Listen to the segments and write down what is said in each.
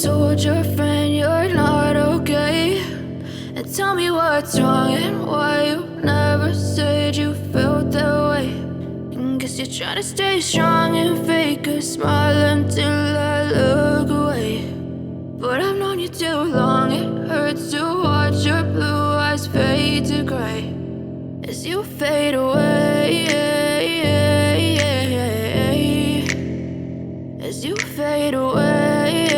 told your friend you're not okay, and tell me what's wrong and why you never said you felt that way. And guess you're trying to stay strong and fake a smile until I look away. But I've known you too long, it hurts to watch your blue eyes fade to gray as you fade away, as you fade away.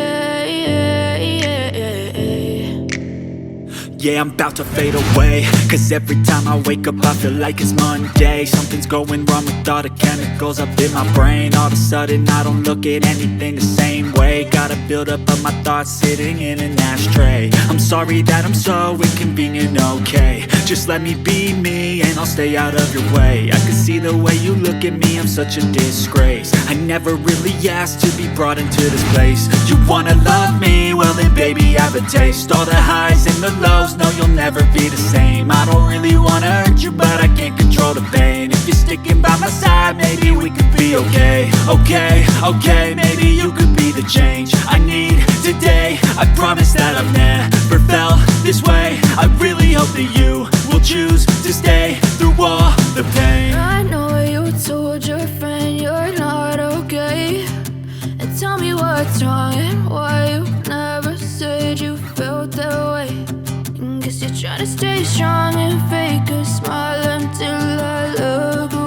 Yeah, I'm about to fade away, cause every time I wake up I feel like it's Monday. Something's going wrong with all the chemicals up in my brain. All of a sudden I don't look at anything the same way. Gotta build up of my thoughts sitting in an ashtray. I'm sorry that I'm so inconvenient, okay. Just let me be me and I'll stay out of your way. I can see the way you look at me, I'm such a disgrace. I never really asked to be brought into this place. You wanna love me? Well then baby I have a taste. All the highs and the lows, no you'll never be the same. I don't really wanna hurt you but I can't control the pain. If you're sticking by my side maybe we could be okay. Okay, maybe you could be the change I need today. I promise that I've never felt this way. I really hope that you will choose to stay through all the pain. I know you told your friend you're not okay, and tell me what's wrong and why you never said you felt that way. And guess you're trying to stay strong and fake a smile until I look away.